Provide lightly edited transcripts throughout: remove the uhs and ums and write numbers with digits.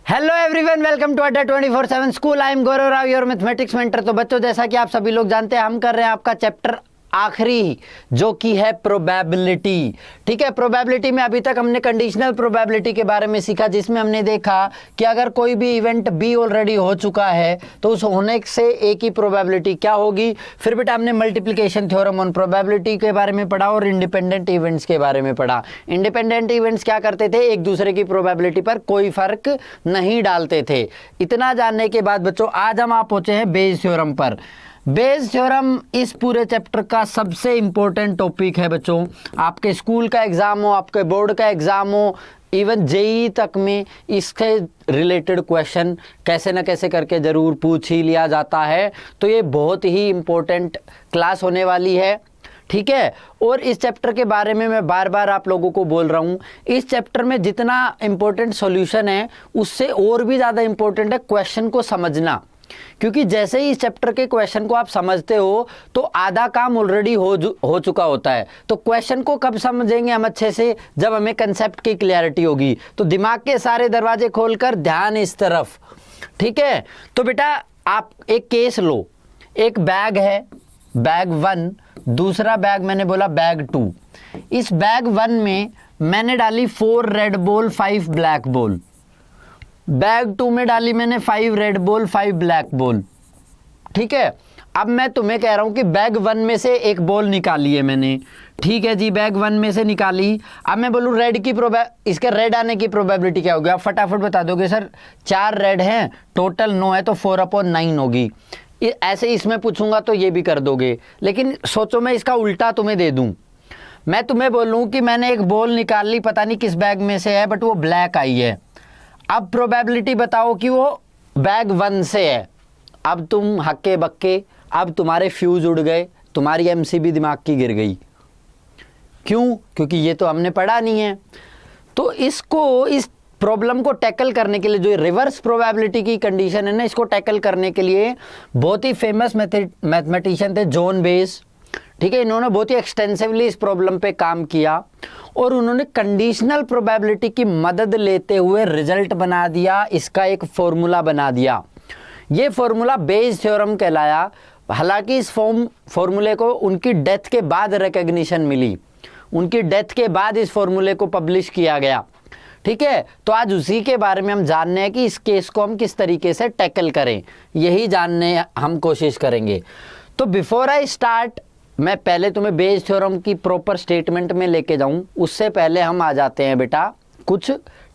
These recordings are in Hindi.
हेलो एवरीवन, वेलकम टू अड्डा 24/7 school. I am Gaurav Rao, your mathematics mentor. तो बच्चों, जैसा कि आप सभी लोग जानते हैं, हम कर रहे हैं आपका चैप्टर आखिरी, जो कि है प्रोबेबिलिटी। ठीक है, प्रोबेबिलिटी में अभी तक हमने कंडीशनल प्रोबेबिलिटी के बारे में सीखा, जिसमें हमने देखा कि अगर कोई भी इवेंट बी ऑलरेडी हो चुका है तो उस होने से ए की प्रोबेबिलिटी क्या होगी। फिर बेटा हमने मल्टीप्लिकेशन थ्योरम ऑन प्रोबेबिलिटी के बारे में पढ़ा और इंडिपेंडेंट इवेंट्स के बारे में पढ़ा। इंडिपेंडेंट इवेंट्स क्या करते थे, एक दूसरे की प्रोबेबिलिटी पर कोई फर्क नहीं डालते थे। इतना जानने के बाद बच्चों, आज हम आप पहुंचे हैं बेज थ्योरम पर। बेज थ्योरम इस पूरे चैप्टर का सबसे इंपॉर्टेंट टॉपिक है बच्चों। आपके स्कूल का एग्जाम हो, आपके बोर्ड का एग्जाम हो, इवन जेई तक में इसके रिलेटेड क्वेश्चन कैसे न कैसे करके ज़रूर पूछ ही लिया जाता है। तो ये बहुत ही इम्पोर्टेंट क्लास होने वाली है। ठीक है, और इस चैप्टर के बारे में मैं बार बार आप लोगों को बोल रहा हूँ, इस चैप्टर में जितना इम्पोर्टेंट सॉल्यूशन है उससे और भी ज़्यादा इम्पोर्टेंट है क्वेश्चन को समझना। क्योंकि जैसे ही इस चैप्टर के क्वेश्चन को आप समझते हो तो आधा काम ऑलरेडी हो चुका होता है। तो क्वेश्चन को कब समझेंगे हम अच्छे से, जब हमें कंसेप्ट की क्लैरिटी होगी। तो दिमाग के सारे दरवाजे खोलकर ध्यान इस तरफ। ठीक है, तो बेटा आप एक केस लो, एक बैग है, बैग 1, दूसरा बैग मैंने बोला बैग 2। इस बैग 1 में मैंने डाली 4 red ball 5 black ball. Bag 2 में डाली मैंने 5 रेड बॉल 5 ब्लैक बॉल। ठीक है, अब मैं तुम्हें कह रहा हूं कि बैग 1 में से एक बॉल निकाली है मैंने। ठीक है जी, बैग 1 में से निकाली। अब मैं बोलूं रेड की इसके रेड आने की प्रोबेबिलिटी क्या होगी, आप फटाफट बता दोगे सर। 4 रेड हैं, टोटल 9 है, तो 4/9 होगी। ऐसे इसमें पूछूंगा तो ये भी कर दोगे, लेकिन सोचो मैं इसका उल्टा तुम्हें दे दूं। मैं तुम्हें बोलूं कि मैंने एक बॉल निकाल ली, पता नहीं किस बैग में से है, बट वो ब्लैक आई है। अब प्रोबेबिलिटी बताओ कि वो बैग 1 से है। अब तुम हक्के बक्के, अब तुम्हारे फ्यूज उड़ गए, तुम्हारी एमसीबी दिमाग की गिर गई। क्यों? क्योंकि ये तो हमने पढ़ा नहीं है। तो इस प्रॉब्लम को टैकल करने के लिए, जो रिवर्स प्रोबेबिलिटी की कंडीशन है ना, इसको टैकल करने के लिए बहुत ही फेमस मैथमेटिशियन थे जॉन बेस। ठीक है, इन्होंने बहुत ही एक्सटेंसिवली इस प्रॉब्लम पे काम किया और उन्होंने कंडीशनल प्रोबेबिलिटी की मदद लेते हुए रिजल्ट बना दिया, इसका एक फॉर्मूला बना दिया। ये फॉर्मूला बेज थ्योरम कहलाया। हालांकि इस फॉर्मूले को उनकी डेथ के बाद रिकॉग्निशन मिली, उनकी डेथ के बाद इस फॉर्मूले को पब्लिश किया गया। ठीक है, तो आज उसी के बारे में हम जानने हैं कि इस केस को हम किस तरीके से टैकल करें, यही जानने हम कोशिश करेंगे। तो बिफोर आई स्टार्ट, मैं पहले तुम्हें बेज थ्योरम की प्रॉपर स्टेटमेंट में लेके जाऊं, उससे पहले हम आ जाते हैं बेटा कुछ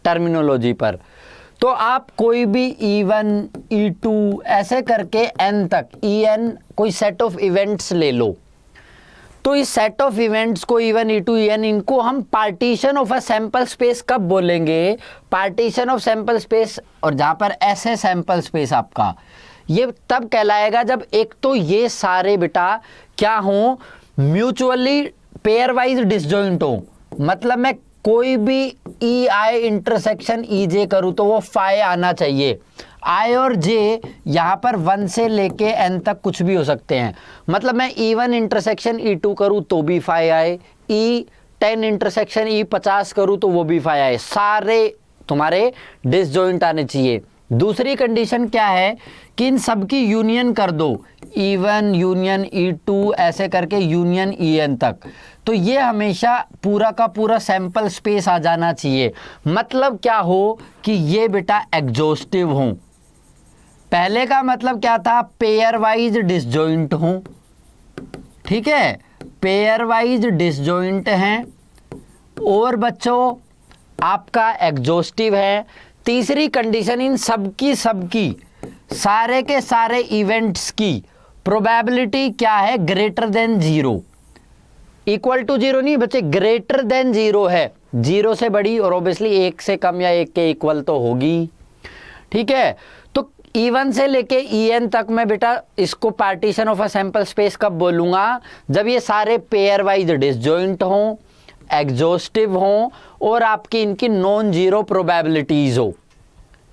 टर्मिनोलॉजी पर। तो आप कोई भी E1 E2 ऐसे करके N तक, EN कोई सेट ऑफ इवेंट्स ले लो। तो इस सेट ऑफ इवेंट्स को E1 E2 EN, इनको हम partition of a sample space कब बोलेंगे? पार्टीशन ऑफ सैंपल स्पेस, और जहां पर ऐसे सैंपल स्पेस आपका, ये तब कहलाएगा जब एक तो ये सारे बेटा क्या हो, म्यूचुअली पेयर वाइज डिसजॉइंट हो। मतलब मैं कोई भी EI इंटरसेक्शन EJ करूं तो वो फाई आना चाहिए। I और J यहाँ पर 1 से लेके N तक कुछ भी हो सकते हैं। मतलब मैं E1 इंटरसेक्शन E2 करूं तो भी फाई आए, E10 इंटरसेक्शन E50 करूं तो वो भी फाई आए, सारे तुम्हारे डिसजॉइंट आने चाहिए। दूसरी कंडीशन क्या है कि इन सब की यूनियन कर दो, E1 यूनियन E2 ऐसे करके यूनियन EN तक। तो ये हमेशा पूरा का पूरा सैंपल स्पेस आ जाना चाहिए। मतलब क्या हो कि ये बेटा एग्जॉस्टिव हो। पहले का मतलब क्या था, पेयर वाइज डिसजॉइंट हो। ठीक है, पेयर वाइज डिसजॉइंट हैं और बच्चों आपका एग्जॉस्टिव है। तीसरी कंडीशन, इन सबकी सारे के सारे इवेंट्स की प्रोबेबिलिटी क्या है, ग्रेटर देन 0। इक्वल टू 0 नहीं बच्चे, ग्रेटर देन 0 है। 0 से बड़ी और ऑब्वियसली 1 से कम या 1 के इक्वल तो होगी। ठीक है, तो E1 से लेके EN तक मैं बेटा इसको partition of a sample space कब बोलूंगा, जब ये सारे पेयर वाइज डिसजॉइंट हों, एग्जॉस्टिव हों और आपकी इनकी नॉन जीरो प्रोबेबिलिटीज हो।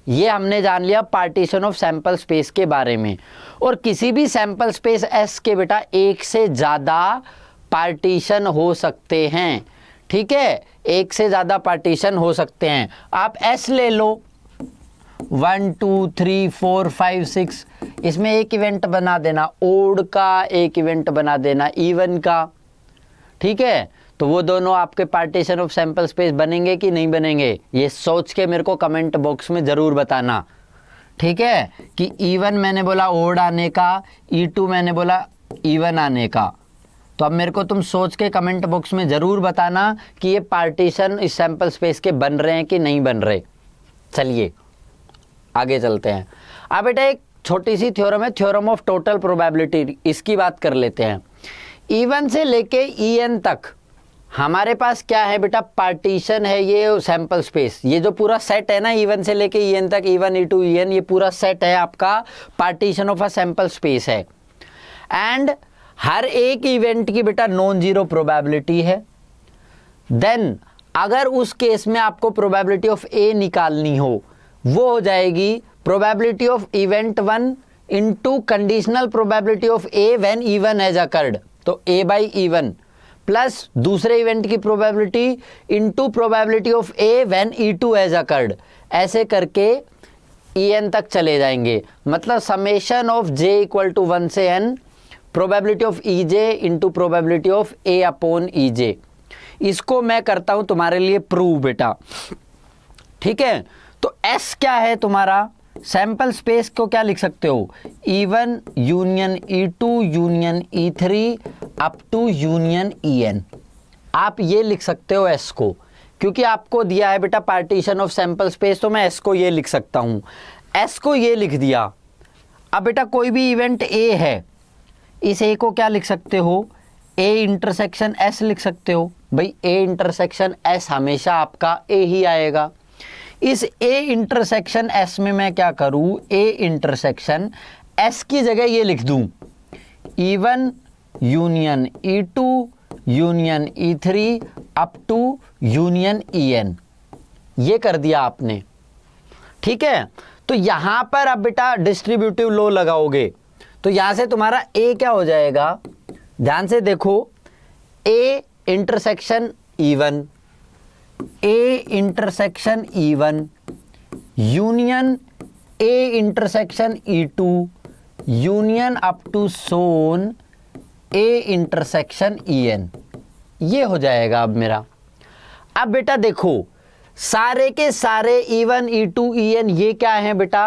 ये हमने जान लिया पार्टीशन ऑफ सैंपल स्पेस के बारे में। और किसी भी सैंपल स्पेस S के बेटा एक से ज़्यादा पार्टीशन हो सकते हैं। ठीक है, एक से ज़्यादा पार्टीशन हो सकते हैं। आप S ले लो, 1 2 3 4 5 6, इसमें एक इवेंट बना देना ओड का, एक इवेंट बना देना इवन का, ठीक है। तो वो दोनों आपके पार्टीशन ऑफ सैंपल स्पेस बनेंगे कि नहीं बनेंगे, ये सोच के मेरे को कमेंट बॉक्स में ज़रूर बताना, ठीक है। कि इवन मैंने बोला ओड आने का, E2 मैंने बोला इवन आने का। तो अब मेरे को तुम सोच के कमेंट बॉक्स में ज़रूर बताना कि ये पार्टीशन इस सैंपल स्पेस के बन रहे हैं कि नहीं बन रहे। चलिए आगे चलते हैं। अब बेटा एक छोटी सी थ्योरम है, थ्योरम ऑफ टोटल प्रोबेबिलिटी, इसकी बात कर लेते हैं। E1 से लेके En तक हमारे पास क्या है बेटा, पार्टीशन है ये सैंपल स्पेस, ये जो पूरा सेट है ना E1 से लेके En तक, E1 E2 En, ये पूरा सेट है आपका partition of a sample space है। एंड हर एक इवेंट की बेटा नॉन जीरो प्रोबेबिलिटी है। देन अगर उस केस में आपको प्रोबेबिलिटी ऑफ ए निकालनी हो, वो हो जाएगी probability of event 1 into conditional probability of A when E1 has occurred, तो A बाई E1 प्लस दूसरे इवेंट की probability into probability of A when E2 has occurred, ऐसे करके En तक चले जाएंगे। मतलब summation of j equal to 1 से n probability of EJ into probability of A upon EJ। इसको मैं करता हूं तुम्हारे लिए प्रूव बेटा, ठीक है। तो S क्या है तुम्हारा, सैंपल स्पेस को क्या लिख सकते हो, E1 union E2 union E3 up to union En। आप ये लिख सकते हो S को, क्योंकि आपको दिया है बेटा पार्टीशन ऑफ सैंपल स्पेस, तो मैं S को ये लिख सकता हूं। S को ये लिख दिया। अब बेटा कोई भी इवेंट A है, इस A को क्या लिख सकते हो, A इंटरसेक्शन S लिख सकते हो। भाई A इंटरसेक्शन S हमेशा आपका A ही आएगा। इस A इंटरसेक्शन S में मैं क्या करूं, A इंटरसेक्शन S की जगह ये लिख दूं E1 union E2 union E3 up to union En, ये कर दिया आपने, ठीक है। तो यहां पर अब बेटा डिस्ट्रीब्यूटिव लॉ लगाओगे, तो यहां से तुम्हारा A क्या हो जाएगा, ध्यान से देखो, A intersection E1, A intersection E1 यूनियन A intersection E2 up to टू सोन A इंटरसेक्शन En, ये हो जाएगा अब मेरा। अब बेटा देखो सारे के सारे E1 E2 En ये क्या है बेटा,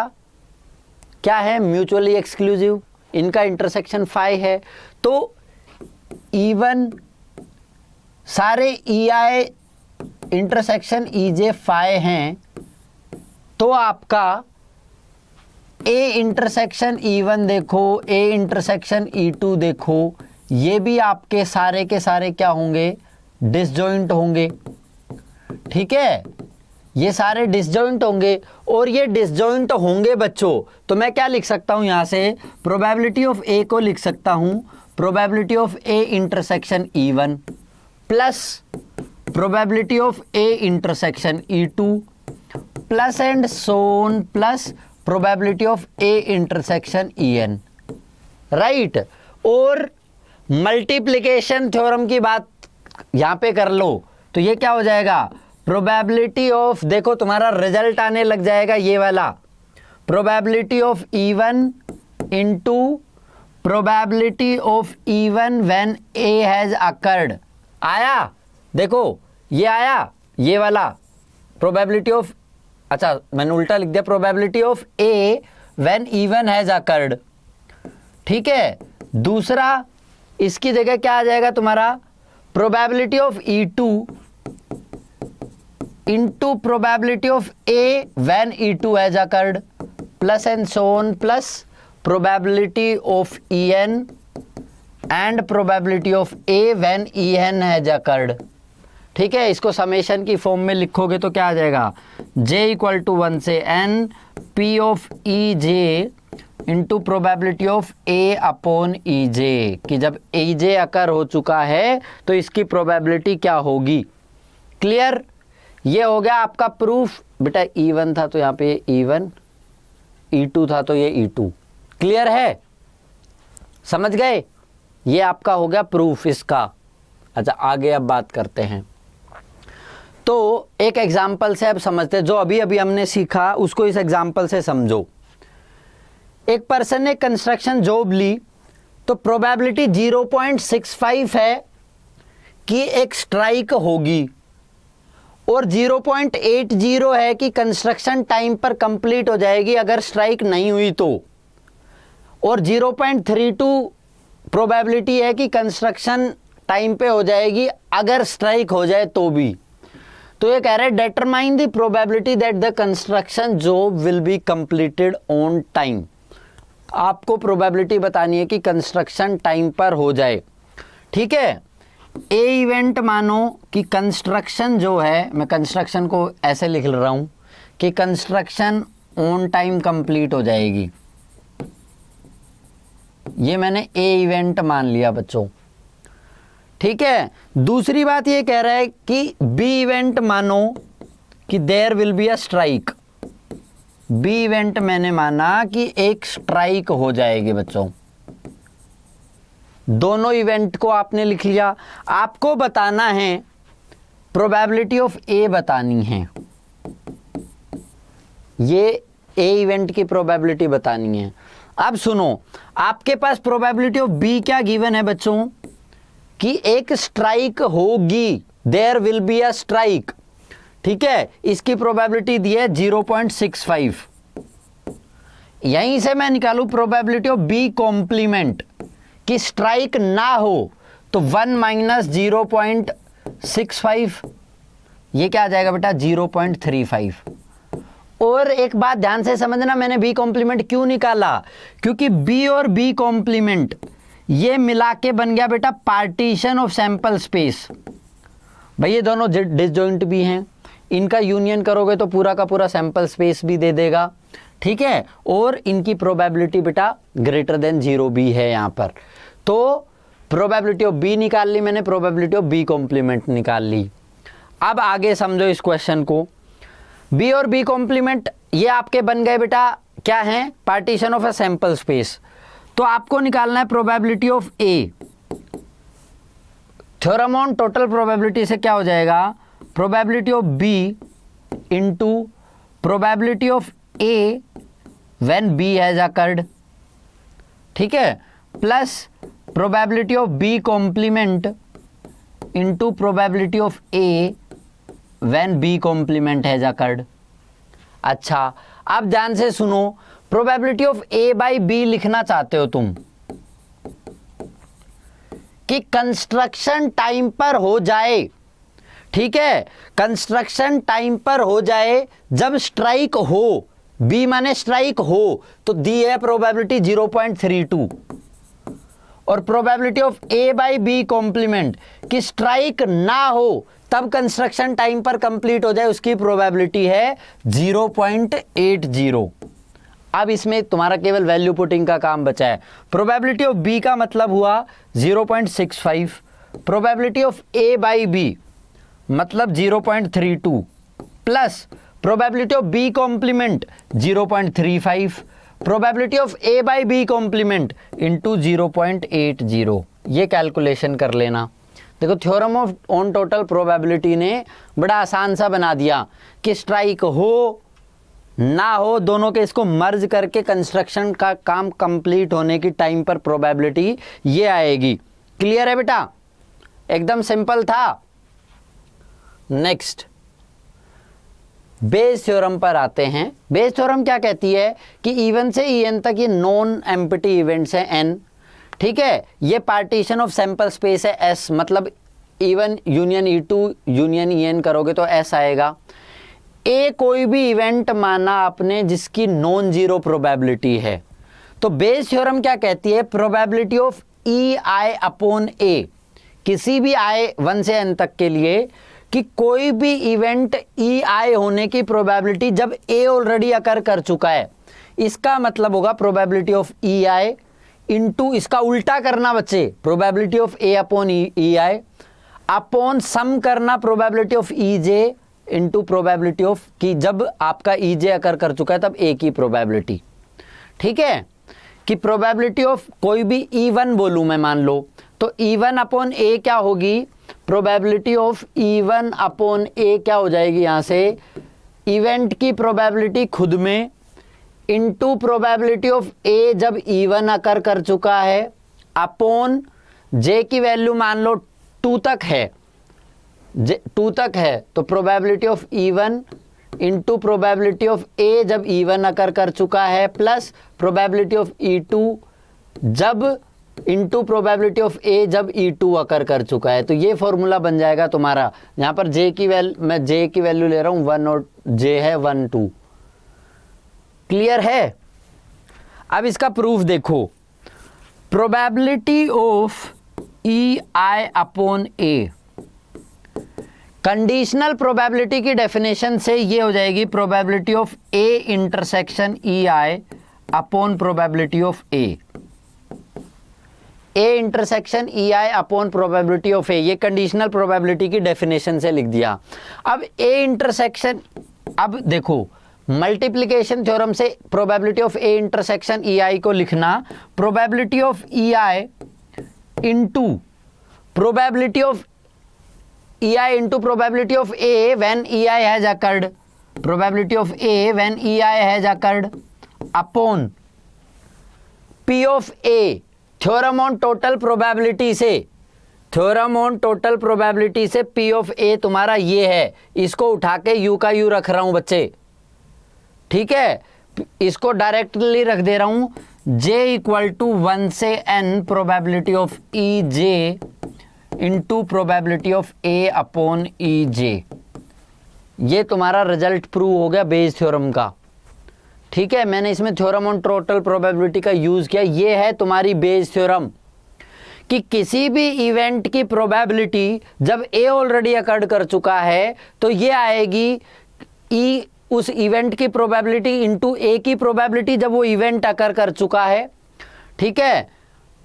क्या है, म्यूचुअली एक्सक्लूसिव, इनका इंटरसेक्शन फाई है। तो E1 सारे EI इंटरसेक्शन EJ फाई हैं, तो आपका A इंटरसेक्शन E1 देखो, A इंटरसेक्शन E2 देखो, ये भी आपके सारे के सारे क्या होंगे, डिसजॉइंट होंगे, ठीक है। ये सारे डिसजॉइंट होंगे, और ये डिसजॉइंट होंगे बच्चों, तो मैं क्या लिख सकता हूं यहां से, प्रोबेबिलिटी ऑफ A को लिख सकता हूं probability of A intersection E1 plus probability of A intersection E2 plus and Son plus probability of A intersection En, right. और मल्टीप्लिकेशन थ्योरम की बात यहां पे कर लो, तो ये क्या हो जाएगा, प्रोबेबिलिटी ऑफ, देखो तुम्हारा रिजल्ट आने लग जाएगा ये वाला, probability of E1 into probability of E1 when A has occurred. आया, देखो ये आया, ये वाला प्रोबेबिलिटी ऑफ, अच्छा मैंने उल्टा लिख दिया, probability of A when E1 has occurred, ठीक है। दूसरा इसकी जगह क्या आ जाएगा तुम्हारा, probability of E2 into probability of A when E2 has occurred plus and so on plus probability of En and probability of A when En has occurred, ठीक है। इसको समेशन की फॉर्म में लिखोगे तो क्या आ जाएगा, J इक्वल टू 1 से N P of EJ into probability of A upon EJ, कि जब EJ अकर हो चुका है तो इसकी प्रोबेबिलिटी क्या होगी। क्लियर, ये हो गया आपका प्रूफ। बेटा E1 था तो यहाँ पे E1, E2 था तो ये E2। क्लियर है, समझ गए, ये आपका हो गया प्रूफ इसका। अच्छा आगे अब बात करते हैं। तो एक एग्जाम्पल से अब समझते हैं, जो अभी अभी हमने सीखा उसको इस एग्जाम्पल से समझो। एक पर्सन ने कंस्ट्रक्शन जॉब ली, तो प्रोबेबिलिटी 0.65 है कि एक स्ट्राइक होगी, और 0.80 है कि कंस्ट्रक्शन टाइम पर कंप्लीट हो जाएगी अगर स्ट्राइक नहीं हुई तो, और 0.32 प्रोबेबिलिटी है कि कंस्ट्रक्शन टाइम पे हो जाएगी अगर स्ट्राइक हो जाए तो भी। तो ये कह रहा है determine the probability that the construction job will be completed on time. आपको प्रोबेबिलिटी बतानी है कि कंस्ट्रक्शन टाइम पर हो जाए। ठीक है, ए इवेंट मानो कि कंस्ट्रक्शन जो है, मैं कंस्ट्रक्शन को ऐसे लिख रहा हूं कि कंस्ट्रक्शन ऑन टाइम कंप्लीट हो जाएगी, ये मैंने ए इवेंट मान लिया बच्चों। ठीक है, दूसरी बात ये कह रहा है कि बी इवेंट मानो कि there will be a strike. B event मैंने माना कि एक स्ट्राइक हो जाएगी बच्चों। दोनों इवेंट को आपने लिख लिया। आपको बताना है प्रोबेबिलिटी ऑफ ए बतानी है, ये ए इवेंट की प्रोबेबिलिटी बतानी है। अब सुनो, आपके पास प्रोबेबिलिटी ऑफ बी क्या गिवन है बच्चों कि एक स्ट्राइक होगी, there will be a strike. ठीक है, इसकी प्रोबेबिलिटी दी है 0.65। यहीं से मैं निकालू प्रोबेबिलिटी ऑफ बी कॉम्प्लीमेंट कि स्ट्राइक ना हो, तो 1 माइनस 0.65, ये क्या आ जाएगा बेटा 0.35। और एक बात ध्यान से समझना, मैंने बी कॉम्प्लीमेंट क्यों निकाला, क्योंकि बी और बी कॉम्प्लीमेंट ये मिला के बन गया बेटा पार्टीशन ऑफ सैंपल स्पेस। भाई ये दोनों डिसजॉइंट भी हैं, इनका यूनियन करोगे तो पूरा का पूरा सैंपल स्पेस भी दे देगा। ठीक है, और इनकी प्रोबेबिलिटी बेटा ग्रेटर देन 0 भी है यहाँ पर। तो प्रोबेबिलिटी ऑफ बी निकाल ली मैंने, प्रोबेबिलिटी ऑफ बी कॉम्प्लीमेंट निकाल ली। अब आगे समझो इस क्वेश्चन को। बी और बी कॉम्प्लीमेंट ये आपके बन गए बेटा क्या है, partition of a sample space. तो आपको निकालना है probability of A. Theorem on total probability से क्या हो जाएगा, probability of B into probability of A when B has occurred. ठीक है, plus probability of B complement into probability of A when B complement has occurred. अच्छा, अब ध्यान से सुनो, probability of A by B लिखना चाहते हो तुम कि कंस्ट्रक्शन टाइम पर हो जाए। ठीक है, कंस्ट्रक्शन टाइम पर हो जाए जब स्ट्राइक हो, बी माने स्ट्राइक हो, तो दी है प्रोबेबिलिटी 0.32। और probability of A by B complement कि स्ट्राइक ना हो तब कंस्ट्रक्शन टाइम पर कंप्लीट हो जाए, उसकी प्रोबेबिलिटी है 0.80। अब इसमें तुम्हारा केवल वैल्यू पुटिंग का काम बचा है। प्रोबेबिलिटी ऑफ बी का मतलब हुआ 0.65, probability of A by B मतलब 0.32, plus probability of B complement 0.35, probability of A by B complement into 0.80। ये कैलकुलेशन कर लेना। देखो, theorem of on total probability ने बड़ा आसान सा बना दिया कि स्ट्राइक हो ना हो, दोनों के इसको मर्ज करके कंस्ट्रक्शन का काम कंप्लीट होने की टाइम पर प्रोबेबिलिटी ये आएगी। क्लियर है बेटा, एकदम सिंपल था। नेक्स्ट बेस थ्योरम पर आते हैं। बेस थ्योरम क्या कहती है कि इवन से ईएन तक ये नॉन एम्प्टी इवेंट्स हैं एन। ठीक है, ये पार्टीशन ऑफ सैंपल स्पेस है एस, मतलब even union E two union E N करोगे तो एस आएगा। ए कोई भी इवेंट माना आपने जिसकी नॉन जीरो प्रोबेबिलिटी है, तो बेस थ्योरम क्या कहती है, probability of E I upon A, किसी भी आई 1 से n तक के लिए कि कोई भी इवेंट ई आई होने की प्रोबेबिलिटी जब ए ऑलरेडी अकर कर चुका है, इसका मतलब होगा probability of E I into, इसका उल्टा करना बच्चे, probability of A upon E I upon sum करना probability of E J into probability of, कि जब आपका ई जे अकर कर चुका है तब ए की प्रोबेबिलिटी। ठीक है, कि प्रोबेबिलिटी ऑफ कोई भी E1 बोलूं मैं मान लो, तो E1 अपॉन ए क्या होगी प्रोबेबिलिटी ऑफ E1 अपॉन ए क्या हो जाएगी यहां से, इवेंट की प्रोबेबिलिटी खुद में इनटू प्रोबेबिलिटी ऑफ ए जब E1 अकर कर चुका है अपॉन जे की वैल्यू मान लो 2 तक है, 2 तक है तो probability of E1 into probability of A जब E1 अकर कर चुका है प्लस प्रोबेबिलिटी ऑफ E2 जब इंटू प्रोबेबिलिटी ऑफ ए जब E2 अकर कर चुका है। तो ये फॉर्मूला बन जाएगा तुम्हारा, यहाँ पर जे की वैल्यू, मैं जे की वैल्यू ले रहा हूँ 1 और जे है 1 2। क्लियर है? अब इसका प्रूफ देखो, probability of EI upon A, conditional probability की डेफिनेशन से ये हो जाएगी probability of A intersection EI upon probability of A intersection EI upon probability of A, ये कंडीशनल प्रोबेबिलिटी की डेफिनेशन से लिख दिया। अब ए इंटरसेक्शन, अब देखो मल्टीप्लिकेशन थ्योरम से probability of A intersection EI को लिखना, probability of EI into probability of EI into probability of A when EI has occurred, probability of A when EI has occurred upon P of A, theorem on total probability से, थ्योरम ऑन टोटल प्रोबेबिलिटी से P ऑफ ए तुम्हारा ये है, इसको उठा के U का U रख रहा हूं बच्चे, ठीक है, इसको डायरेक्टली रख दे रहा हूं, J इक्वल टू 1 से n probability of EJ into probability of A upon EJ। ये तुम्हारा रिजल्ट प्रूव हो गया बेस थ्योरम का, ठीक है। मैंने इसमें थ्योरम ऑन टोटल प्रोबेबिलिटी का यूज किया। ये है तुम्हारी बेस थ्योरम कि किसी भी इवेंट की प्रोबेबिलिटी जब ए ऑलरेडी अकर्ड कर चुका है तो ये आएगी ई उस इवेंट की प्रोबेबिलिटी इंटू ए की प्रोबेबिलिटी जब वो इवेंट अकर कर चुका है, ठीक है,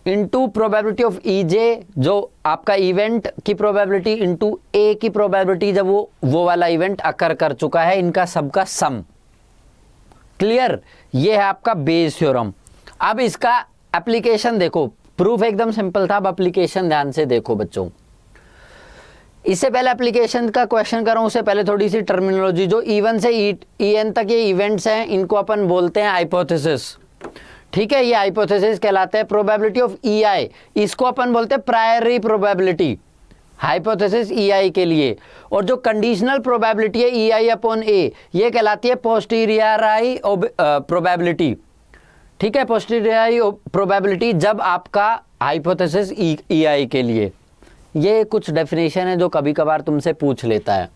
इंटू प्रोबेबिलिटी ऑफ EJ जो आपका इवेंट की प्रोबेबिलिटी इंटू ए की प्रोबेबिलिटी जब वो वाला इवेंट अकर कर चुका है, इनका सबका सम। क्लियर? ये है आपका बेस थ्योरम। अब इसका एप्लीकेशन देखो, प्रूफ एकदम सिंपल था, अब एप्लीकेशन ध्यान से देखो बच्चों। इससे पहले एप्लीकेशन का क्वेश्चन कर रहा हूं, उससे पहले थोड़ी सी टर्मिनोलॉजी, जो E1 से En तक ये इवेंट्स हैं, इनको अपन बोलते हैं हाइपोथेसिस, ठीक है, ये हाइपोथेसिस कहलाते हैं। प्रोबेबिलिटी ऑफ EI, इसको अपन बोलते हैं प्रायरी प्रोबेबिलिटी, हाइपोथेसिस EI के लिए। और जो कंडीशनल प्रोबेबिलिटी है EI अपॉन ए, ये कहलाती है पोस्टीरियरी प्रोबेबिलिटी, ठीक है, पोस्टीरियरी प्रोबेबिलिटी जब आपका हाइपोथेसिस EI के लिए। ये कुछ डेफिनेशन है जो कभी कभार तुमसे पूछ लेता है।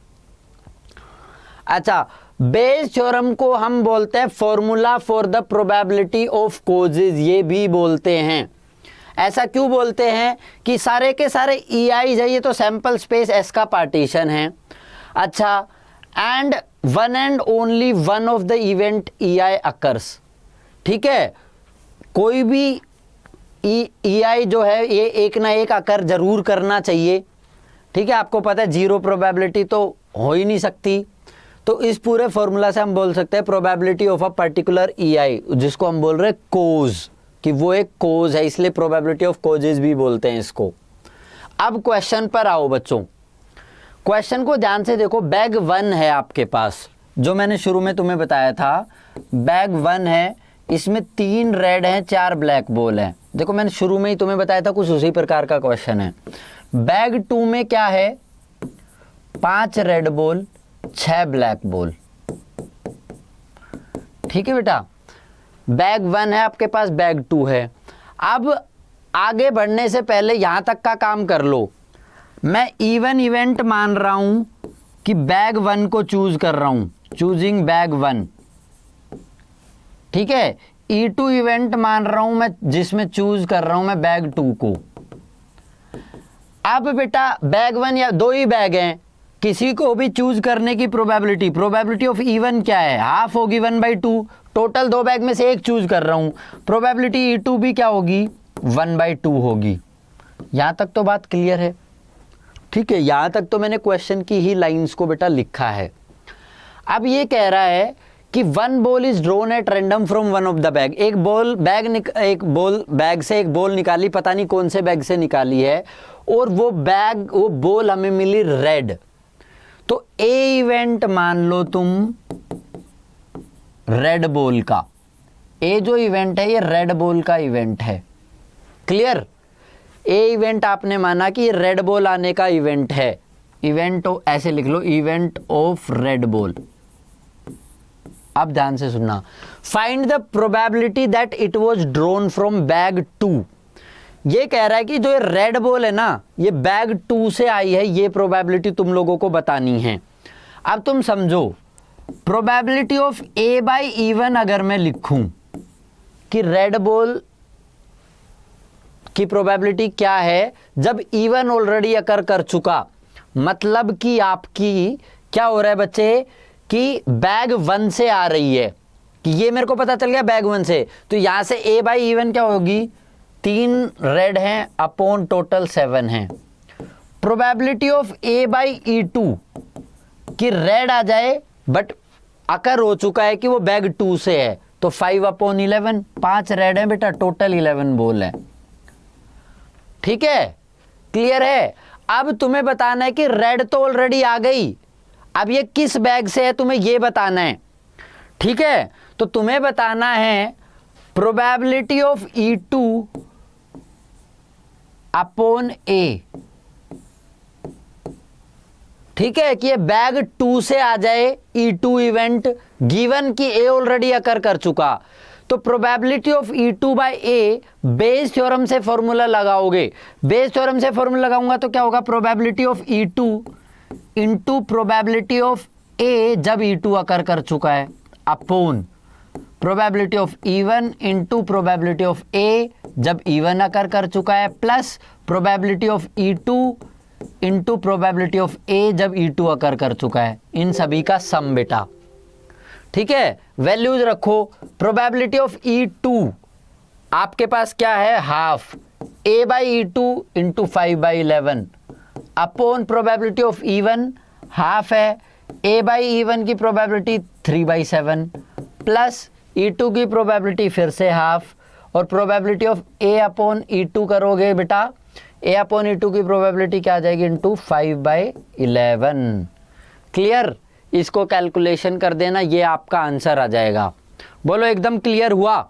अच्छा, बेस थ्योरम को हम बोलते हैं formula for the probability of causes, ये भी बोलते हैं। ऐसा क्यों बोलते हैं कि सारे के सारे EI है, ये तो सैंपल स्पेस S का पार्टीशन है। अच्छा, and one and only one of the event EI occurs, ठीक है, कोई भी EI जो है ये एक ना एक अकर जरूर करना चाहिए, ठीक है। आपको पता है 0 प्रोबेबिलिटी तो हो ही नहीं सकती, तो इस पूरे फॉर्मूला से हम बोल सकते हैं probability of a particular EI, जिसको हम बोल रहे हैं कोज, कि वो एक कोज है, इसलिए प्रोबेबिलिटी ऑफ कोजेस भी बोलते हैं इसको। अब क्वेश्चन पर आओ बच्चों, क्वेश्चन को ध्यान से देखो। बैग 1 है आपके पास, जो मैंने शुरू में तुम्हें बताया था, बैग 1 है, इसमें 3 रेड हैं, 4 ब्लैक बॉल हैं। देखो मैंने शुरू में ही तुम्हें बताया था, कुछ उसी प्रकार का क्वेश्चन है। बैग 2 में क्या है, 5 रेड बॉल, 6 ब्लैक बॉल, ठीक है बेटा। बैग 1 है आपके पास, बैग 2 है। अब आगे बढ़ने से पहले यहां तक का काम कर लो। मैं इवन इवेंट मान रहा हूं कि बैग 1 को चूज कर रहा हूं, चूजिंग बैग 1, ठीक है। E2 इवेंट मान रहा हूं मैं, जिसमें चूज कर रहा हूं मैं बैग 2 को। अब बेटा बैग 1 या 2 ही बैग हैं, किसी को भी चूज करने की प्रोबेबिलिटी ऑफ E1 क्या है, हाफ होगी 1/2, टोटल 2 बैग में से एक चूज कर रहा हूं, प्रोबेबिलिटी E2 भी क्या होगी, 1/2 होगी। यहां तक तो बात क्लियर है, ठीक है। यहां तक तो मैंने क्वेश्चन की ही लाइंस को बेटा लिखा है। अब ये कह रहा है कि one ball is drawn at random from one of the bag, एक बैग से एक बॉल निकाली, पता नहीं कौन से बैग से निकाली है, और वो बॉल हमें मिली रेड। तो ए इवेंट मान लो तुम रेड बॉल का, ए जो इवेंट है ये रेड बॉल का इवेंट है। क्लियर? ए इवेंट आपने माना कि रेड बॉल आने का इवेंट है, इवेंट ऐसे लिख लो, इवेंट ऑफ रेड बॉल। अब ध्यान से सुनना, find the probability that it was drawn from bag 2। ये कह रहा है कि जो ये रेड बॉल है ना, ये बैग 2 से आई है, ये प्रोबेबिलिटी तुम लोगों को बतानी है। अब तुम समझो, probability of A by E one अगर मैं लिखूं कि रेड बॉल की प्रोबेबिलिटी क्या है जब इवन ऑलरेडी अकर कर चुका, मतलब कि आपकी क्या हो रहा है बच्चे कि बैग 1 से आ रही है, कि ये मेरे को पता चल गया बैग 1 से, तो यहां से ए बाई इवन क्या होगी, 3 रेड हैं अपॉन टोटल 7 हैं। Probability of A by E2 कि रेड आ जाए बट अकर हो चुका है कि वो बैग 2 से है, तो 5/11, 5 रेड हैं बेटा, टोटल 11 बॉल है। ठीक है, क्लियर है? अब तुम्हें बताना है कि रेड तो ऑलरेडी आ गई, अब ये किस बैग से है तुम्हें ये बताना है। ठीक है, तो तुम्हें बताना है प्रोबेबिलिटी ऑफ E2 अपॉन ए। ठीक है, कि ये बैग 2 से आ जाए E2 इवेंट, गिवन कि ए ऑलरेडी अकर कर चुका, तो probability of E2 by A Bayes theorem से फॉर्मूला लगाओगे। बेस थ्योरम से फॉर्मूला लगाऊंगा तो क्या होगा, probability of E2 into probability of A जब E2 अकर कर चुका है, upon probability of E1 into probability of A जब E1 अकर कर चुका है, plus probability of E2 into probability of A जब E2 अकर कर चुका है, इन सभी का सम बेटा। ठीक है, वैल्यूज रखो। प्रोबेबिलिटी ऑफ E2 आपके पास क्या है, half A by E2 into 5/11 upon probability of E1 half है, ए बाई E1 की प्रोबेबिलिटी 3/7 प्लस E2 की प्रोबेबिलिटी फिर से हाफ, और probability of A upon E2 करोगे बेटा, ए अपॉन E2 की प्रोबेबिलिटी क्या आ जाएगी, इंटू 5/11। क्लियर? इसको कैलकुलेशन कर देना, ये आपका आंसर आ जाएगा। बोलो एकदम क्लियर हुआ?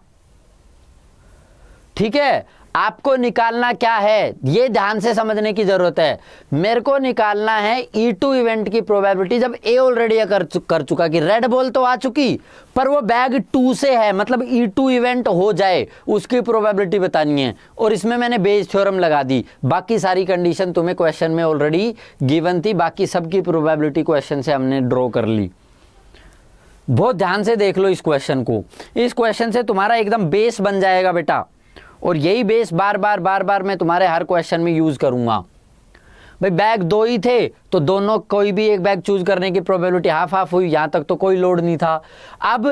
ठीक है, आपको निकालना क्या है ये ध्यान से समझने की जरूरत है। मेरे को निकालना है E2 इवेंट की प्रोबेबिलिटी जब ए ऑलरेडी कर चुका, कि रेड बॉल तो आ चुकी पर वो बैग 2 से है, मतलब E2 इवेंट हो जाए उसकी प्रोबेबिलिटी बतानी है, और इसमें मैंने बेस थ्योरम लगा दी। बाकी सारी कंडीशन तुम्हें क्वेश्चन में ऑलरेडी गिवन थी, बाकी सबकी प्रोबेबिलिटी क्वेश्चन से हमने ड्रॉ कर ली। बहुत ध्यान से देख लो इस क्वेश्चन को, इस क्वेश्चन से तुम्हारा एकदम बेस बन जाएगा बेटा, और यही बेस बार बार मैं तुम्हारे हर क्वेश्चन में यूज करूंगा। भाई बैग 2 ही थे तो दोनों कोई भी एक बैग चूज करने की प्रोबेबिलिटी हाफ हाफ हुई, यहां तक तो कोई लोड नहीं था। अब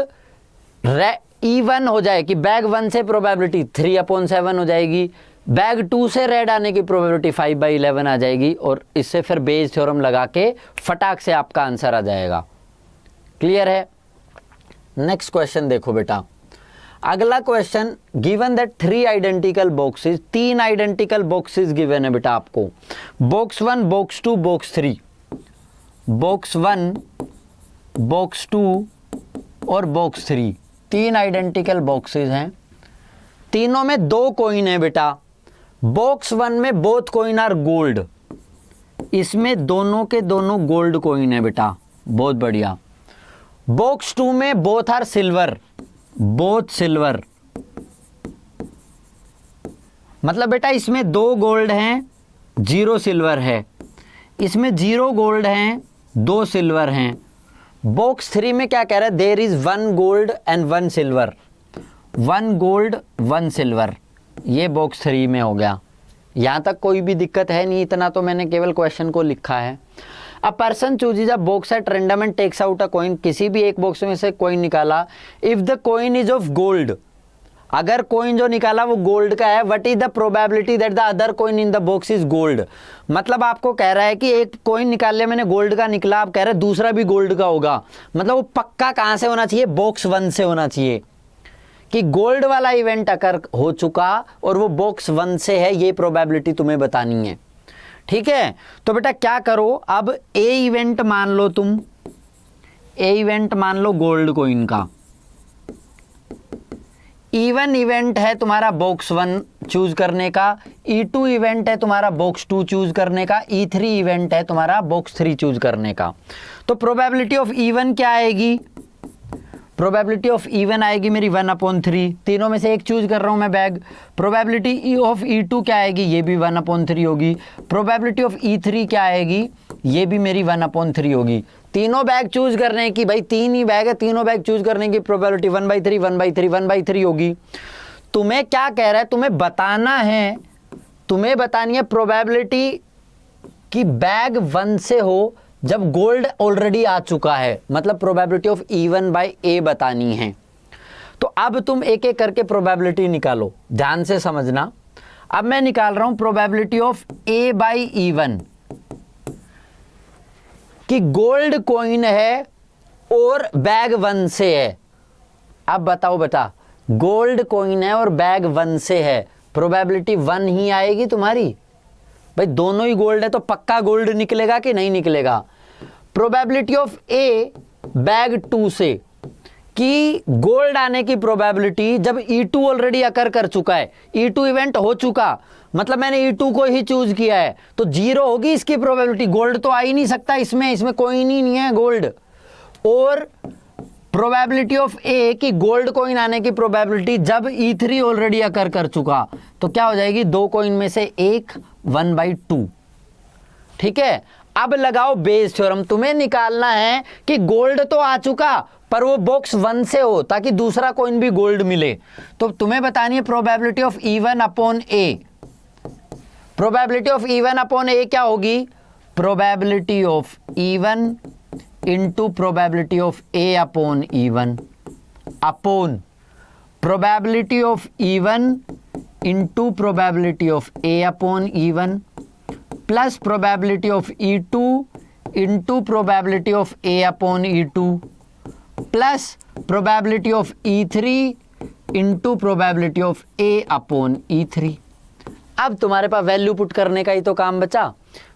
E1 हो जाए कि बैग 1 से प्रोबेबिलिटी 3/7 हो जाएगी, बैग 2 से रेड आने की प्रोबेबिलिटी 5/11 आ जाएगी, और इससे फिर बेस थ्योरम लगा के फटाक से आपका आंसर आ जाएगा। क्लियर है? नेक्स्ट क्वेश्चन देखो बेटा, अगला question, given that 3 identical boxes, 3 identical boxes given है बेटा आपको, box 1, box 2, box 3, box 1, box 2 और बॉक्स 3, 3 आइडेंटिकल बॉक्सेस हैं, तीनों में 2 कॉइन है बेटा। बॉक्स 1 में बोथ कॉइन आर गोल्ड, इसमें दोनों के दोनों गोल्ड कॉइन है बेटा, बहुत बढ़िया। बॉक्स 2 में both are silver, both silver, मतलब बेटा इसमें 2 गोल्ड हैं 0 सिल्वर है, इसमें 0 गोल्ड हैं 2 सिल्वर हैं। बॉक्स 3 में क्या कह रहा है, there is 1 gold and 1 silver, 1 gold 1 silver, ये बॉक्स 3 में हो गया। यहां तक कोई भी दिक्कत है नहीं, इतना तो मैंने केवल क्वेश्चन को लिखा है। A person chooses a box at random and takes out a coin, किसी भी एक बॉक्स में से कॉइन निकाला, if the coin is of gold, अगर कॉइन जो निकाला वो गोल्ड का है, what is the probability that the other coin in the box is gold. मतलब आपको कह रहा है कि एक कॉइन निकाल लिया मैंने, गोल्ड का निकला, आप कह रहे हैं दूसरा भी गोल्ड का होगा। मतलब वो पक्का कहां से होना चाहिए, बॉक्स 1 से होना चाहिए, कि गोल्ड वाला इवेंट अकर हो चुका और वो बॉक्स 1 से है, ये प्रोबेबिलिटी तुम्हें बतानी है। ठीक है, तो बेटा क्या करो, अब ए इवेंट मान लो तुम, ए इवेंट मान लो गोल्ड कॉइन का, E1 इवेंट है तुम्हारा बॉक्स 1 चूज करने का, E2 इवेंट है तुम्हारा बॉक्स 2 चूज करने का, E3 इवेंट है तुम्हारा बॉक्स 3 चूज करने का। तो प्रोबेबिलिटी ऑफ E1 क्या आएगी, प्रोबेबिलिटी ऑफ E1 आएगी मेरी 1/3, तीनों में से एक चूज कर रहा हूं मैं बैग। प्रोबेबिलिटी ऑफ E2 क्या आएगी, ये भी 1/3 होगी। प्रोबेबिलिटी ऑफ E3 क्या आएगी, ये भी मेरी 1/3 होगी। तीनों बैग चूज करने की, भाई 3 ही बैग है, तीनों बैग चूज करने की प्रोबेबिलिटी 1/3 1/3 1/3 होगी। तुम्हें क्या कह रहा है, तुम्हें बताना है, तुम्हें बतानी है प्रोबेबिलिटी कि बैग 1 से हो जब गोल्ड ऑलरेडी आ चुका है, मतलब प्रोबेबिलिटी ऑफ E1/A बतानी है। तो अब तुम एक एक करके प्रोबेबिलिटी निकालो, ध्यान से समझना। अब मैं निकाल रहा हूं प्रोबेबिलिटी ऑफ A/E1 कि गोल्ड कॉइन है और बैग 1 से है। अब बताओ बेटा, गोल्ड कॉइन है और बैग 1 से है, प्रोबेबिलिटी 1 ही आएगी तुम्हारी। भाई दोनों ही गोल्ड है तो पक्का गोल्ड निकलेगा कि नहीं निकलेगा। प्रोबेबिलिटी ऑफ ए बैग 2 से कि गोल्ड आने की प्रोबेबिलिटी, जब E2 ऑलरेडी अकर कर चुका है, E2 इवेंट हो चुका, मतलब मैंने E2 को ही चूज किया है, तो 0 होगी इसकी प्रोबेबिलिटी, गोल्ड तो आ ही नहीं सकता इसमें कॉइन ही नहीं है गोल्ड। और प्रोबेबिलिटी ऑफ ए कि गोल्ड कॉइन आने की प्रोबेबिलिटी जब E3 ऑलरेडी अकर कर चुका, तो क्या हो जाएगी, 2 कॉइन में से एक 1/2। ठीक है, अब लगाओ बेस थ्योरम। तुम्हें निकालना है कि गोल्ड तो आ चुका पर वो बॉक्स 1 से हो, ताकि दूसरा कॉइन भी गोल्ड मिले। तो तुम्हें बतानी है probability of E1/A। Probability of E1/A क्या होगी, probability of E1 into probability of A/E1 upon probability of E1 into probability of A/E1 plus probability of E2 into probability of A/E2 plus probability of E3 into probability of A/E3। अब तुम्हारे पास वैल्यू पुट करने का ही तो काम बचा।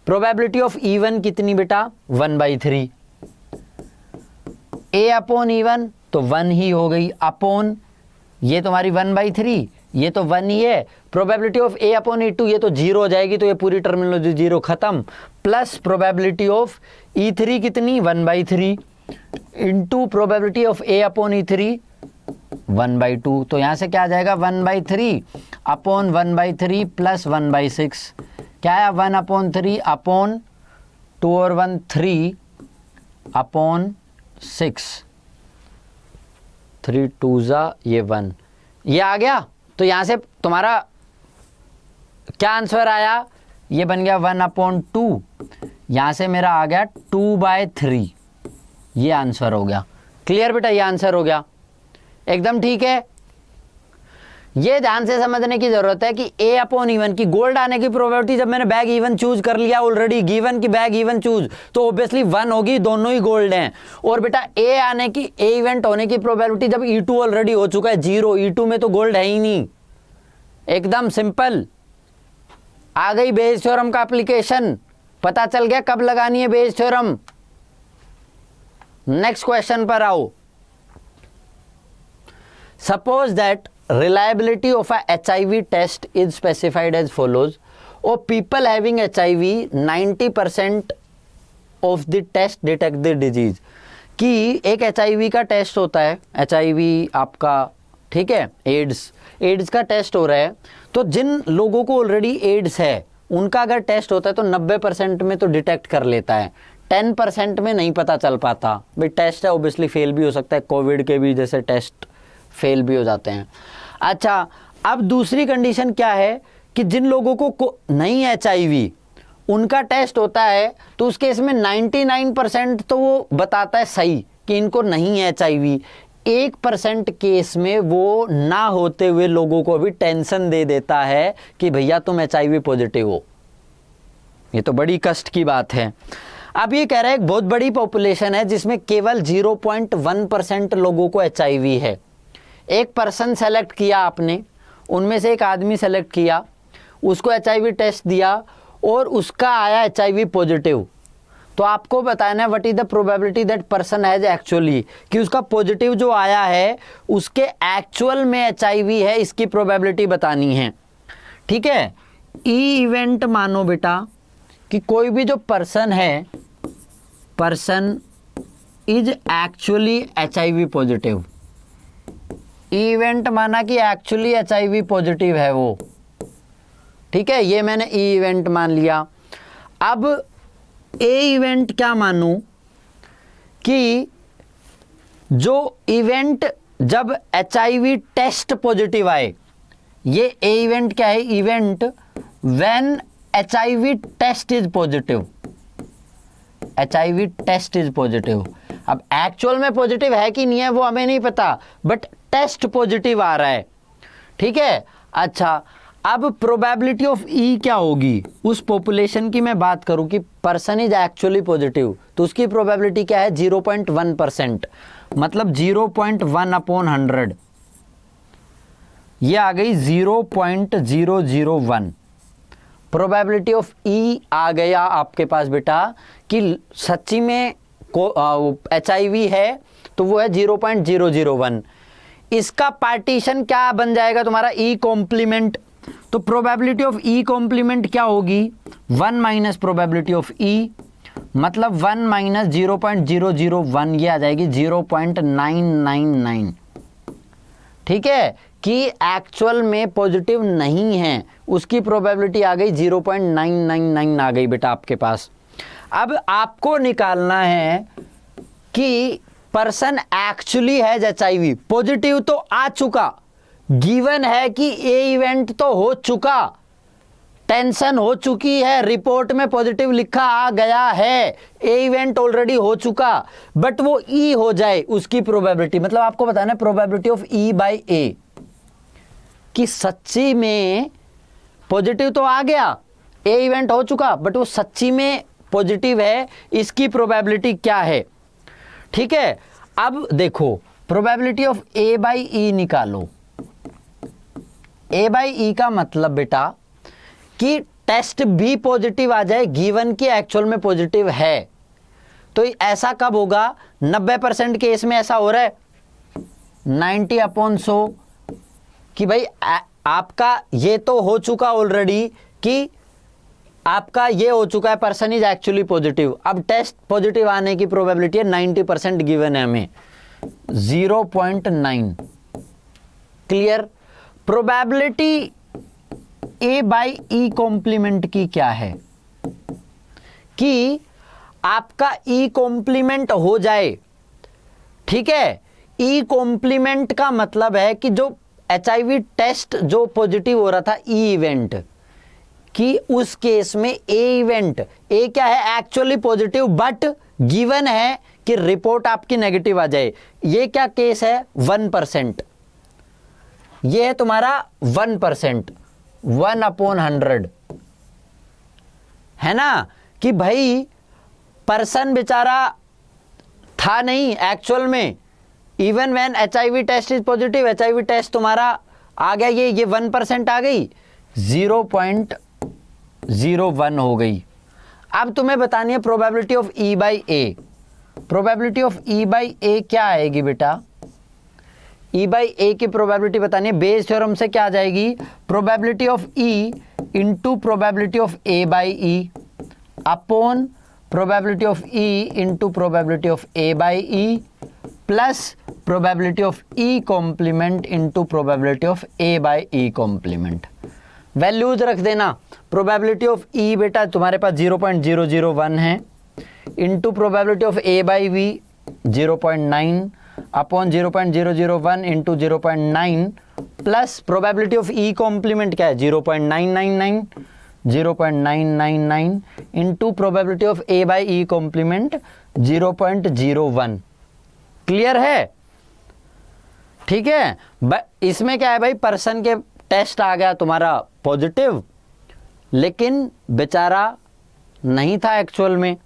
प्रोबेबिलिटी ऑफ E1 कितनी बेटा, 1/3, A/E1 तो 1 ही हो गई, अपॉन ये तुम्हारी 1/3, ये तो 1 ही है। प्रोबेबिलिटी ऑफ A/E2 ये तो 0 हो जाएगी, तो ये पूरी टर्मिनोलॉजी 0 खत्म, प्लस प्रोबेबिलिटी ऑफ E3 कितनी, 1/3 इंटू प्रोबेबिलिटी ऑफ A/E3 1/2। तो यहां से क्या आ जाएगा, 1/3 अपॉन 1/3 प्लस 1/6 क्या है, 1/3 अपॉन 2 और 1 3 अपॉन 6, 3 2 ये 1, ये आ गया। तो यहां से तुम्हारा क्या आंसर आया, ये बन गया 1/2, यहां से मेरा आ गया 2/3, ये आंसर हो गया। क्लियर बेटा, ये आंसर हो गया, एकदम ठीक है। ये ध्यान से समझने की जरूरत है कि A/E1 की गोल्ड आने की प्रोबेबिलिटी, जब मैंने बैग E1 चूज कर लिया ऑलरेडी, गिवन की बैग E1 चूज, तो ऑब्वियसली 1 होगी, दोनों ही गोल्ड हैं। और बेटा ए आने की, ए इवेंट होने की प्रोबेबिलिटी जब E2 ऑलरेडी हो चुका है 0, E2 में तो गोल्ड है ही नहीं, एकदम सिंपल। आ गई बेस थ्योरम का एप्लीकेशन, पता चल गया कब लगानी है बेस थ्योरम। नेक्स्ट क्वेश्चन पर आओ। Suppose that reliability of a HIV test is specified as follows. Or people having HIV 90% of the test detect the disease. कि एक HIV का टेस्ट होता है, HIV आपका, ठीक है, एड्स का टेस्ट हो रहा है, तो जिन लोगों को ऑलरेडी एड्स है उनका अगर टेस्ट होता है तो 90% में तो डिटेक्ट कर लेता है, 10% में नहीं पता चल पाता। भाई टेस्ट है, ऑब्वियसली फेल भी हो सकता है, कोविड के भी जैसे टेस्ट फेल भी हो जाते हैं। अच्छा, अब दूसरी कंडीशन क्या है कि जिन लोगों को नहीं HIV, उनका टेस्ट होता है तो उस केस में 99% तो वो बताता है सही कि इनको नहीं है HIV, 1% केस में वो ना होते हुए लोगों को भी टेंशन दे देता है कि भैया तुम HIV पॉजिटिव हो। ये तो बड़ी कष्ट की बात है। अब ये कह रहा है एक बहुत बड़ी पॉपुलेशन है जिसमें केवल 0.1% लोगों को HIV है। एक पर्सन सेलेक्ट किया आपने, उनमें से एक आदमी सेलेक्ट किया, उसको HIV टेस्ट दिया और उसका आया HIV पॉजिटिव, तो आपको बताना है what is the probability that person has actually, कि उसका पॉजिटिव जो आया है उसके एक्चुअल में HIV है, इसकी प्रोबेबिलिटी बतानी है। ठीक है, ई इवेंट मानो बेटा कि कोई भी जो पर्सन है, person is actually HIV positive. Event माना कि एक्चुअली HIV पॉजिटिव है वो। ठीक है, ये मैंने ई इवेंट मान लिया। अब ए इवेंट क्या मानूं कि जो इवेंट जब HIV टेस्ट पॉजिटिव आए, ये ए इवेंट क्या है? Event when HIV test is positive. HIV test is positive. अब एक्चुअल में पॉजिटिव है कि नहीं है वो हमें नहीं पता, बट टेस्ट पॉजिटिव आ रहा है। ठीक है, अच्छा अब प्रोबेबिलिटी ऑफ ई क्या होगी? उस पॉपुलेशन की मैं बात करूं कि पर्सन इज एक्चुअली पॉजिटिव, तो उसकी प्रोबेबिलिटी क्या है? 0.1%, मतलब 0.1/100। ये आ गई 0.001। प्रोबेबिलिटी ऑफ ई आ गया आपके पास बेटा कि सच्ची में HIV है, तो वो है 0.001। इसका पार्टीशन क्या बन जाएगा तुम्हारा? E complement. तो प्रोबेबिलिटी ऑफ ई कॉम्प्लीमेंट क्या होगी? 1 माइनस प्रोबेबिलिटी ऑफ ई, मतलब 1 माइनस 0.001, ये आ जाएगी 0.999। ठीक है, कि एक्चुअल में पॉजिटिव नहीं है, उसकी प्रोबेबिलिटी आ गई 0.999 आ गई बेटा आपके पास। अब आपको निकालना है कि पर्सन एक्चुअली है HIV पॉजिटिव, तो आ चुका, गिवन है कि ए इवेंट तो हो चुका, टेंशन हो चुकी है, रिपोर्ट में पॉजिटिव लिखा आ गया है, ए इवेंट ऑलरेडी हो चुका, बट वो ई हो जाए, उसकी प्रोबेबिलिटी, मतलब आपको बताना है प्रोबेबिलिटी ऑफ ई बाई ए, कि सच्ची में पॉजिटिव तो आ गया, ए इवेंट हो चुका, बट वो सच्ची में पॉजिटिव है, इसकी प्रोबेबिलिटी क्या है। ठीक है, अब देखो प्रोबेबिलिटी ऑफ ए बाई ई निकालो। ए बाई ई का मतलब बेटा कि टेस्ट भी पॉजिटिव आ जाए, गिवन की एक्चुअल में पॉजिटिव है। तो ऐसा कब होगा? 90% केस में ऐसा हो रहा है, 90/100, कि भाई आपका ये तो हो चुका ऑलरेडी कि आपका ये हो चुका है, पर्सन इज एक्चुअली पॉजिटिव। अब टेस्ट पॉजिटिव आने की प्रोबेबिलिटी है 90% गिवन है हमें, 0.9। Clear? Probability A by E complement की क्या है? कि आपका ई कॉम्प्लीमेंट हो जाए। ठीक है, ई कॉम्प्लीमेंट का मतलब है कि जो HIV टेस्ट जो पॉजिटिव हो रहा था ई इवेंट, कि उस केस में ए इवेंट, ए क्या है? एक्चुअली पॉजिटिव, बट गिवन है कि रिपोर्ट आपकी नेगेटिव आ जाए। ये क्या केस है? 1%। ये है तुम्हारा 1%, 1/100, है ना? कि भाई पर्सन बेचारा था नहीं एक्चुअल में, even when HIV test is positive, HIV test तुम्हारा आ गया, ये 1% आ गई, 0.01 हो गई। अब तुम्हें बतानी है probability of E by A. Probability of E by A क्या आएगी बेटा? ई बाई ए की प्रोबेबिलिटी बतानी है, बेस थ्योरम से क्या आ जाएगी? Probability of E into probability of A by E upon probability of E into probability of A by E plus probability of E complement into probability of A by E complement. Values रख देना। प्रोबेबिलिटी ऑफ ई बेटा तुम्हारे पास 0.001 है, into probability of A by V 0.9 upon 0.001 into 0.9 plus probability of E complement क्या है? 0.999, 0.999 into probability of A by E complement 0.01। Clear है? ठीक है, इसमें क्या है भाई, पर्सन के टेस्ट आ गया तुम्हारा पॉजिटिव, लेकिन बेचारा नहीं था एक्चुअल में।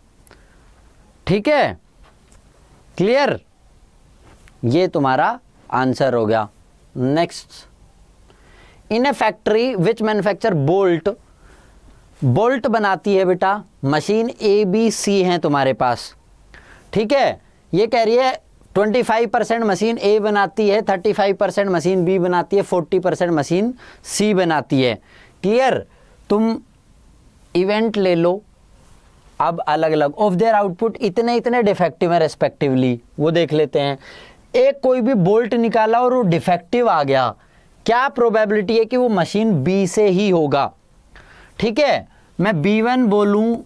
ठीक है, क्लियर, ये तुम्हारा आंसर हो गया। Next, in A factory which manufacture bolt, bolt बनाती है बेटा मशीन ए बी सी है तुम्हारे पास। ठीक है, ये कह रही है 25% मशीन ए बनाती है, 35% मशीन बी बनाती है, 40% मशीन सी बनाती है। क्लियर, तुम इवेंट ले लो, अब अलग अलग ऑफ देयर आउटपुट इतने इतने डिफेक्टिव है रेस्पेक्टिवली, वो देख लेते हैं। एक कोई भी बोल्ट निकाला और वो डिफेक्टिव आ गया, क्या प्रोबेबिलिटी है कि वो मशीन बी से ही होगा। ठीक है, मैं B1 बोलूं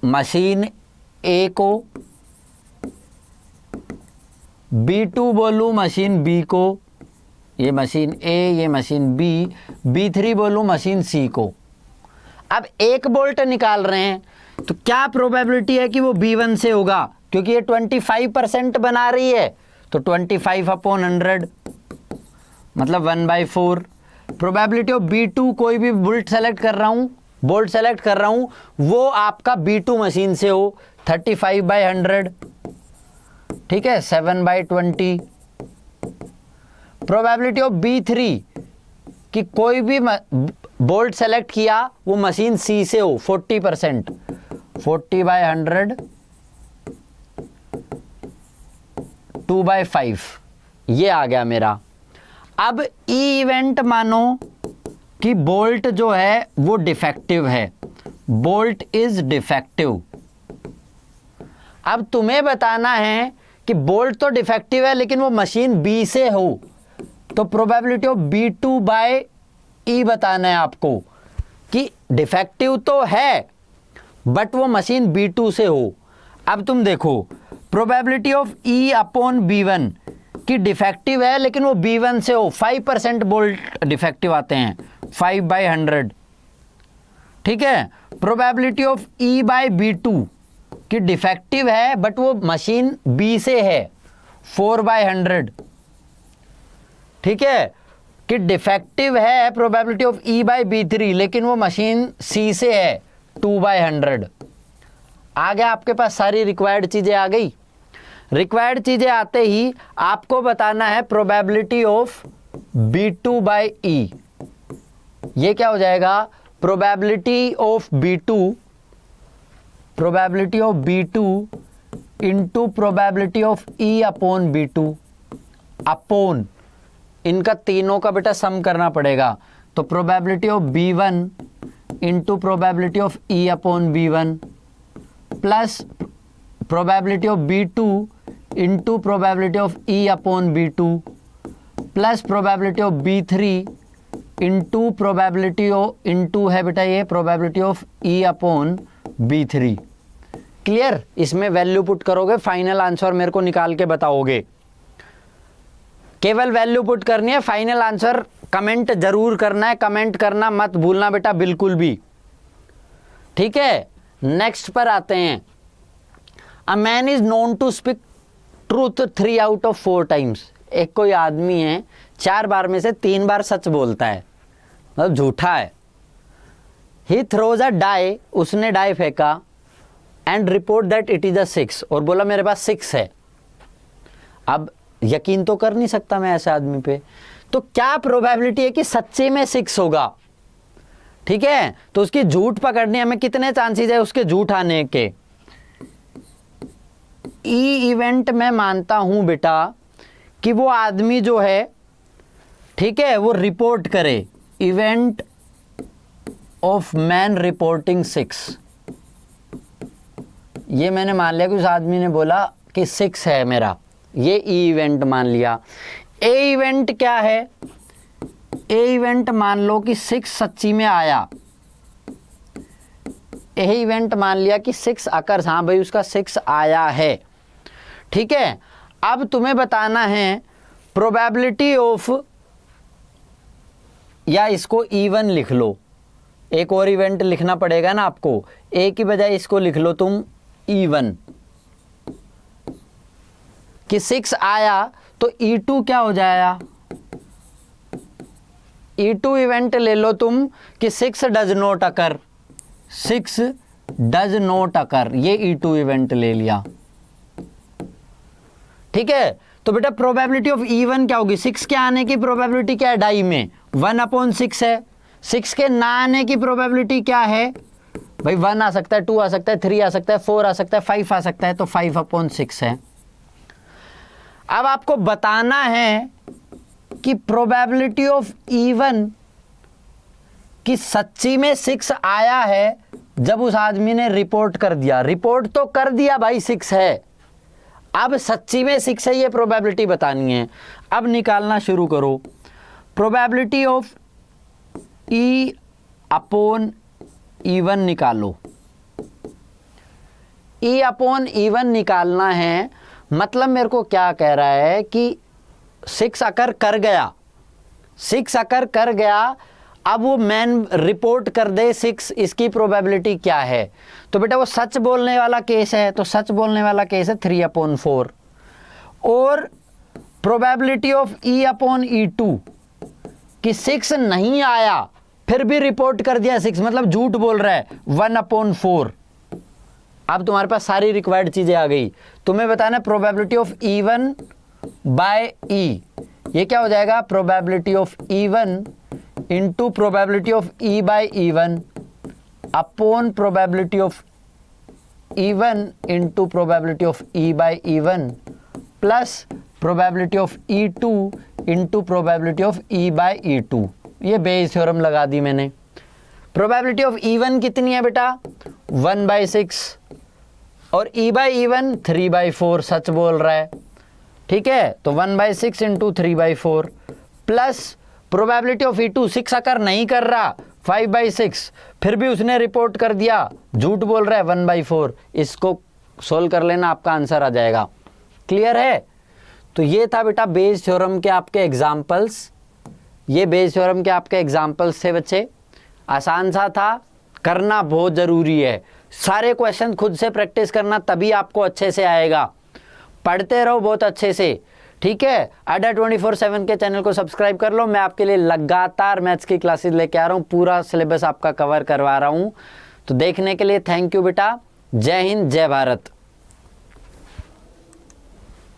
मशीन ए को, B2 बोलूं मशीन बी को, ये मशीन ए, ये मशीन बी, B3 बोलूं मशीन सी को। अब एक बोल्ट निकाल रहे हैं, तो क्या प्रोबेबिलिटी है कि वो B1 से होगा, क्योंकि ये 25% बना रही है, तो 25/100 मतलब 1/4। प्रोबेबिलिटी ऑफ B2, कोई भी बोल्ट सेलेक्ट कर रहा हूँ, बोल्ट सेलेक्ट कर रहा हूँ, वो आपका B2 मशीन से हो, 35/100। ठीक है, 7/20। प्रोबेबिलिटी ऑफ B3 कि कोई भी बोल्ट सेलेक्ट किया वो मशीन सी से हो, 40%, 40/100, 2/5, ये आ गया मेरा। अब ई इवेंट मानो कि बोल्ट जो है वो डिफेक्टिव है, बोल्ट इज डिफेक्टिव। अब तुम्हें बताना है कि बोल्ट तो डिफेक्टिव है लेकिन वो मशीन बी से हो, तो प्रोबेबिलिटी ऑफ B2/E बताना है आपको कि डिफेक्टिव तो है बट वो मशीन B2 से हो। अब तुम देखो, प्रोबेबिलिटी ऑफ E/B1 कि डिफेक्टिव है लेकिन वो B1 से हो, 5% बोल्ट डिफेक्टिव आते हैं, 5/100। ठीक है, प्रोबेबिलिटी ऑफ E/B2 कि डिफेक्टिव है बट वो मशीन बी से है, 4/100। ठीक है, कि डिफेक्टिव है प्रोबेबिलिटी ऑफ E/B3 लेकिन वो मशीन सी से है, 2/100। आ गया आपके पास, सारी रिक्वायर्ड चीजें आ गई। रिक्वायर्ड चीजें आते ही आपको बताना है प्रोबेबिलिटी ऑफ B2/E। ये क्या हो जाएगा, probability of B2 into probability of E/B2 upon, इनका तीनों का बेटा सम करना पड़ेगा, तो probability of B1 into probability of E/B1 plus probability of B2 into probability of E/B2 plus probability of B3 into probability of, into है बेटा ये प्रोबेबिलिटी ऑफ E/B3। क्लियर, इसमें वैल्यू पुट करोगे, फाइनल आंसर मेरे को निकाल के बताओगे। केवल वैल्यू पुट करनी है, फाइनल आंसर कमेंट जरूर करना है, कमेंट करना मत भूलना बेटा बिल्कुल भी। ठीक है, नेक्स्ट पर आते हैं। A man is known to speak truth 3 out of 4 times। एक कोई आदमी है 4 बार में से 3 बार सच बोलता है, मतलब झूठा है। ही थ्रोज अ डाई, उसने डाई फेंका, and report that it is a 6, और बोला मेरे पास 6 है। अब यकीन तो कर नहीं सकता मैं ऐसे आदमी पे, तो क्या प्रोबेबिलिटी है कि सच्चे में 6 होगा। ठीक है, तो उसकी झूठ पकड़नी हमें कितने चांसेस है उसके झूठ आने के। ई इवेंट में मानता हूं बेटा कि वो आदमी जो है, ठीक है, वो रिपोर्ट करे, इवेंट ऑफ मैन रिपोर्टिंग 6। ये मैंने मान लिया कि उस आदमी ने बोला कि 6 है मेरा, ये ई इवेंट मान लिया। ए इवेंट क्या है, ए इवेंट मान लो कि 6 सच्ची में आया। ए इवेंट मान लिया कि 6 अकर्स, हाँ भाई उसका 6 आया है। ठीक है, अब तुम्हें बताना है प्रोबेबिलिटी ऑफ, या इसको E1 लिख लो, एक और इवेंट लिखना पड़ेगा ना आपको, ए की बजाय इसको लिख लो तुम E1 कि 6 आया, तो E2 क्या हो जाएगा, E2 इवेंट ले लो तुम कि 6 does not occur, 6 does not occur, ये E2 इवेंट ले लिया। ठीक है, तो बेटा प्रोबेबिलिटी ऑफ E1 क्या होगी, 6 के आने की प्रोबेबिलिटी क्या है डाई में, 1/6 है। 6 के ना आने की प्रोबेबिलिटी क्या है भाई, 1 आ सकता है, 2 आ सकता है, 3 आ सकता है, 4 आ सकता है, 5 आ सकता है, तो 5/6 है। अब आपको बताना है कि प्रोबेबिलिटी ऑफ E1 कि सच्ची में 6 आया है जब उस आदमी ने रिपोर्ट कर दिया, रिपोर्ट तो कर दिया भाई 6 है, अब सच्ची में 6 है, ये प्रोबेबिलिटी बतानी है। अब निकालना शुरू करो, प्रोबेबिलिटी ऑफ E/E1 निकालो। E/E1 निकालना है, मतलब मेरे को क्या कह रहा है कि 6 अकर कर गया, 6 अकर कर गया, अब वो मैन रिपोर्ट कर दे 6, इसकी प्रोबेबिलिटी क्या है। तो बेटा वो सच बोलने वाला केस है, तो सच बोलने वाला केस है 3/4। और प्रोबेबिलिटी ऑफ E/E2 कि 6 नहीं आया फिर भी रिपोर्ट कर दिया 6, मतलब झूठ बोल रहा है, 1/4। अब तुम्हारे पास सारी रिक्वायर्ड चीजें आ गई, तुम्हें बताना probability of E1 bye E, ये क्या हो जाएगा, probability of E1 into probability of E/E1 upon probability of E1 into probability of E/E1 plus probability of E2 into probability of E/E2। ये बेस थ्योरम लगा दी मैंने। प्रोबेबिलिटी ऑफ E1 कितनी है बेटा, 1/6 और E/E1 3/4, सच बोल रहा है। ठीक है, तो 1/6 into 3/4 plus probability of E2 6 अकर नहीं कर रहा, 5/6, फिर भी उसने रिपोर्ट कर दिया, झूठ बोल रहा है, 1/4। इसको सोल्व कर लेना, आपका आंसर आ जाएगा। क्लियर है। तो ये था बेटा बेस थ्योरम के आपके एग्जाम्पल्स, ये बेस थ्योरम के आपके एग्जाम्पल्स थे बच्चे। आसान सा था, करना बहुत ज़रूरी है, सारे क्वेश्चन खुद से प्रैक्टिस करना, तभी आपको अच्छे से आएगा। पढ़ते रहो बहुत अच्छे से, ठीक है। अड्डा 24/7 के चैनल को सब्सक्राइब कर लो, मैं आपके लिए लगातार मैथ्स की क्लासेस लेके आ रहा हूँ, पूरा सिलेबस आपका कवर करवा रहा हूँ। तो देखने के लिए थैंक यू बेटा, जय हिंद, जय भारत।